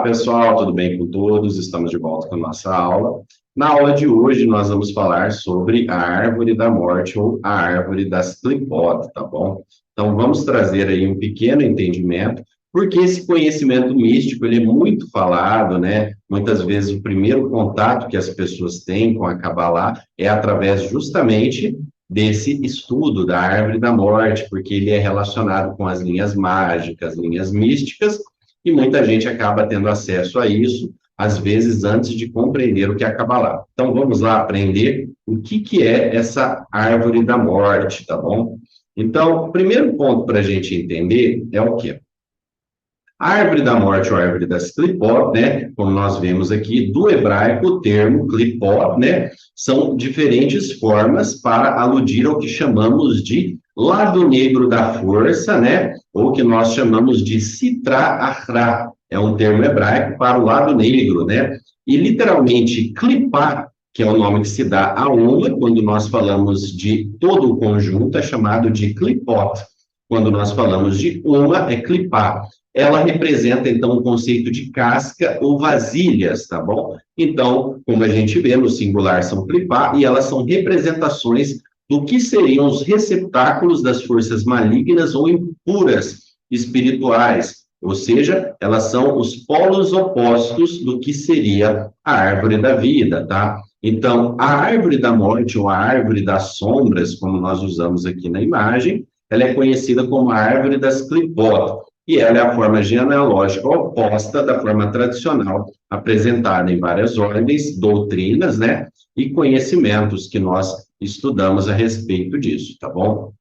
Pessoal, tudo bem com todos? Estamos de volta com a nossa aula. Na aula de hoje, nós vamos falar sobre a árvore da morte ou a árvore das clipotas, tá bom? Então, vamos trazer aí um pequeno entendimento, porque esse conhecimento místico, ele é muito falado, né? Muitas vezes o primeiro contato que as pessoas têm com a Kabbalah é através justamente desse estudo da árvore da morte, porque ele é relacionado com as linhas mágicas, linhas místicas, e muita gente acaba tendo acesso a isso, às vezes antes de compreender o que é a Kabbalah. Então, vamos lá aprender o que é essa árvore da morte, tá bom? Então, o primeiro ponto para a gente entender é o quê? A árvore da morte ou árvore das clipot, né, como nós vemos aqui, do hebraico, o termo clipot, né, são diferentes formas para aludir ao que chamamos de lado negro da força, né, ou que nós chamamos de sitra achra, é um termo hebraico para o lado negro, né, e literalmente clipar, que é o nome que se dá a uma, quando nós falamos de todo o conjunto, é chamado de clipot. Quando nós falamos de uma, é clipar. Ela representa, então, o conceito de casca ou vasilhas, tá bom? Então, como a gente vê, no singular são clipar, e elas são representações do que seriam os receptáculos das forças malignas ou impuras espirituais, ou seja, elas são os polos opostos do que seria a árvore da vida, tá? Então, a árvore da morte ou a árvore das sombras, como nós usamos aqui na imagem, ela é conhecida como a árvore das clipot, e ela é a forma genealógica oposta da forma tradicional, apresentada em várias ordens, doutrinas, né, e conhecimentos que nós estudamos a respeito disso, tá bom?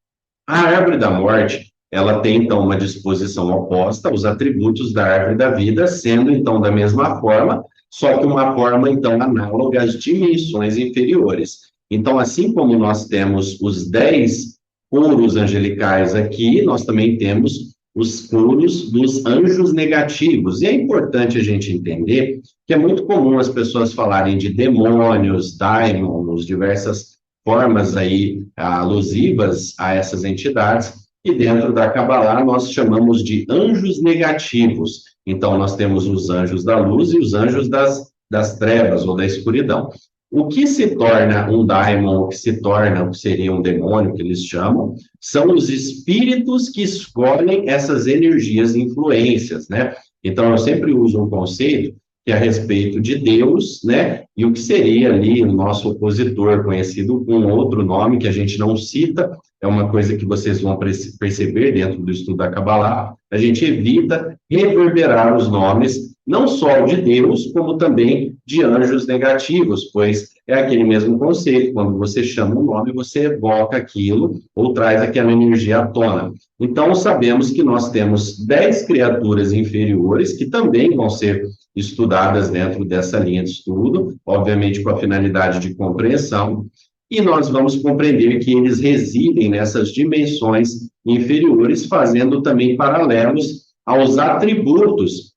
A árvore da morte, ela tem, então, uma disposição oposta aos atributos da árvore da vida, sendo, então, da mesma forma, só que uma forma, então, análoga às dimensões inferiores. Então, assim como nós temos os 10 coros angelicais aqui, nós também temos os coros dos anjos negativos. E é importante a gente entender que é muito comum as pessoas falarem de demônios, daimons, diversas formas aí alusivas a essas entidades, e dentro da Kabbalah nós chamamos de anjos negativos. Então, nós temos os anjos da luz e os anjos das trevas ou da escuridão. O que se torna um daimon, o que se torna o que seria um demônio, que eles chamam, são os espíritos que escolhem essas energias e influências, né? Então, eu sempre uso um conceito que é a respeito de Deus, né? E o que seria ali o nosso opositor, conhecido com outro nome que a gente não cita, é uma coisa que vocês vão perceber dentro do estudo da Kabbalah, a gente evita reverberar os nomes, não só de Deus, como também de anjos negativos, pois é aquele mesmo conceito, quando você chama um nome, você evoca aquilo, ou traz aquela energia à tona. Então, sabemos que nós temos 10 criaturas inferiores, que também vão ser estudadas dentro dessa linha de estudo, obviamente com a finalidade de compreensão, e nós vamos compreender que eles residem nessas dimensões inferiores, fazendo também paralelos aos atributos.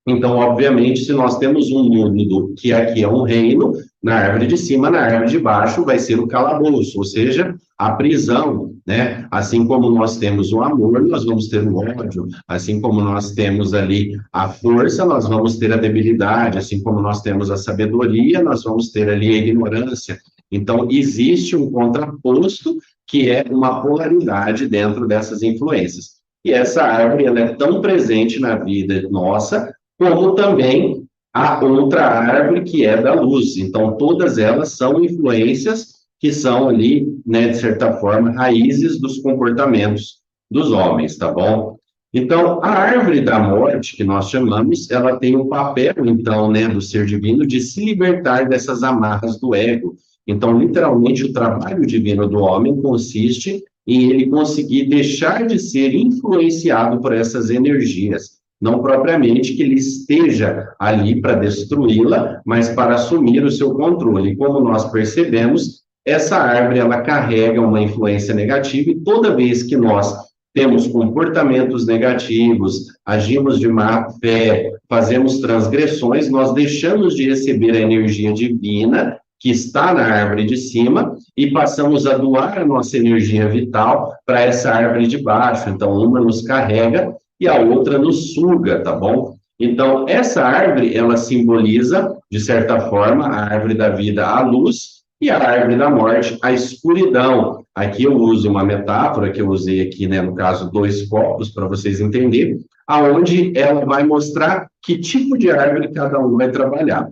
Então, obviamente, se nós temos um mundo que aqui é um reino, na árvore de cima, na árvore de baixo, vai ser o calabouço, ou seja, a prisão, né? Assim como nós temos o amor, nós vamos ter o ódio. Assim como nós temos ali a força, nós vamos ter a debilidade. Assim como nós temos a sabedoria, nós vamos ter ali a ignorância. Então, existe um contraposto que é uma polaridade dentro dessas influências. E essa árvore, ela é tão presente na vida nossa, como também a outra árvore que é da luz. Então, todas elas são influências que são ali, né, de certa forma, raízes dos comportamentos dos homens, tá bom? Então, a árvore da morte, que nós chamamos, ela tem um papel, então, né, do ser divino de se libertar dessas amarras do ego. Então, literalmente, o trabalho divino do homem consiste em ele conseguir deixar de ser influenciado por essas energias. Não propriamente que ele esteja ali para destruí-la, mas para assumir o seu controle. E como nós percebemos, essa árvore ela carrega uma influência negativa, e toda vez que nós temos comportamentos negativos, agimos de má fé, fazemos transgressões, nós deixamos de receber a energia divina que está na árvore de cima e passamos a doar a nossa energia vital para essa árvore de baixo. Então, uma nos carrega e a outra nos suga, tá bom? Então, essa árvore, ela simboliza, de certa forma, a árvore da vida, a luz, e a árvore da morte, a escuridão. Aqui eu uso uma metáfora que eu usei aqui, né, no caso, dois copos, para vocês entenderem, aonde ela vai mostrar que tipo de árvore cada um vai trabalhar.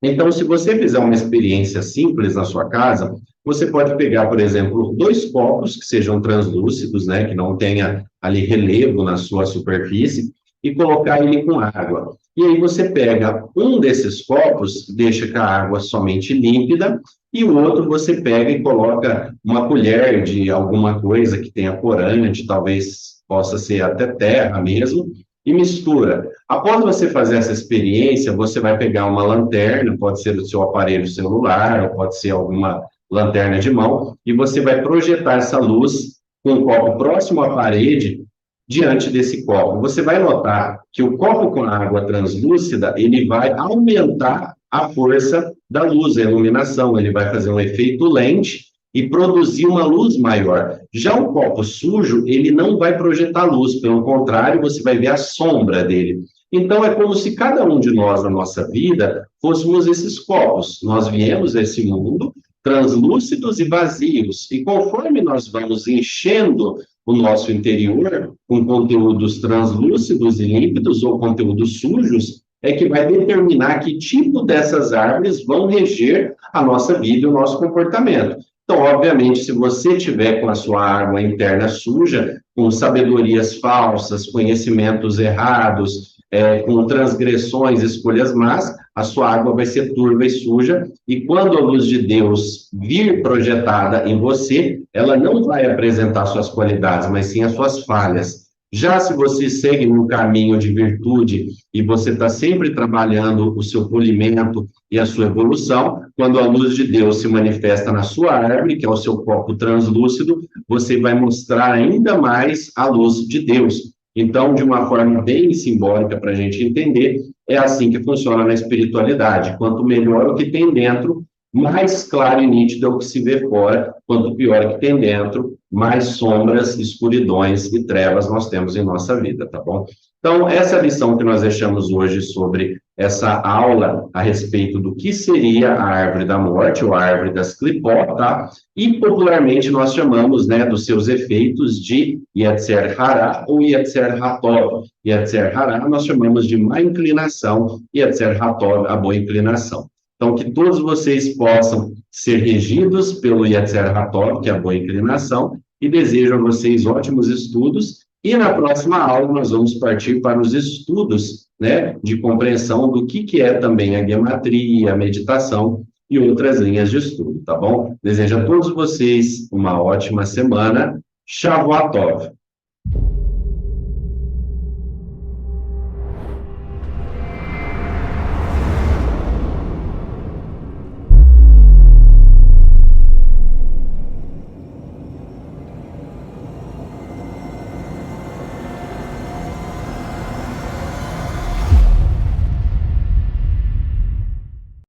Então, se você fizer uma experiência simples na sua casa, você pode pegar, por exemplo, dois copos que sejam translúcidos, né, que não tenha ali relevo na sua superfície, e colocar ele com água. E aí você pega um desses copos, deixa com a água somente límpida, e o outro você pega e coloca uma colher de alguma coisa que tenha corante, talvez possa ser até terra mesmo, e mistura. Após você fazer essa experiência, você vai pegar uma lanterna, pode ser do seu aparelho celular, ou pode ser alguma lanterna de mão, e você vai projetar essa luz com um copo próximo à parede, diante desse copo. Você vai notar que o copo com água translúcida, ele vai aumentar a força da luz, a iluminação, ele vai fazer um efeito lente e produzir uma luz maior. Já o copo sujo, ele não vai projetar luz, pelo contrário, você vai ver a sombra dele. Então, é como se cada um de nós, na nossa vida, fôssemos esses copos. Nós viemos a esse mundo translúcidos e vazios, e conforme nós vamos enchendo o nosso interior com conteúdos translúcidos e límpidos ou conteúdos sujos, é que vai determinar que tipo dessas árvores vão reger a nossa vida e o nosso comportamento. Então, obviamente, se você tiver com a sua água interna suja, com sabedorias falsas, conhecimentos errados, com transgressões, escolhas más, a sua água vai ser turva e suja, e quando a luz de Deus vir projetada em você, ela não vai apresentar suas qualidades, mas sim as suas falhas. Já se você segue um caminho de virtude e você está sempre trabalhando o seu polimento e a sua evolução, quando a luz de Deus se manifesta na sua árvore, que é o seu copo translúcido, você vai mostrar ainda mais a luz de Deus. Então, de uma forma bem simbólica para a gente entender, é assim que funciona na espiritualidade. Quanto melhor o que tem dentro, mais claro e nítido é o que se vê fora. Quanto pior o que tem dentro, mais sombras, escuridões e trevas nós temos em nossa vida, tá bom? Então, essa é a lição que nós deixamos hoje sobre essa aula a respeito do que seria a árvore da morte, ou a árvore das clipó, tá? E popularmente nós chamamos, né, dos seus efeitos de Yetzer Hará ou Yetzer Hatov. Yetzer Hará nós chamamos de má inclinação, Yetzer Hatov, a boa inclinação. Então, que todos vocês possam ser regidos pelo Yetzer Hatov, que é a boa inclinação, e desejo a vocês ótimos estudos. E na próxima aula nós vamos partir para os estudos, né, de compreensão do que é também a guiamatria, a meditação e outras linhas de estudo, tá bom? Desejo a todos vocês uma ótima semana. Shavuot Tov.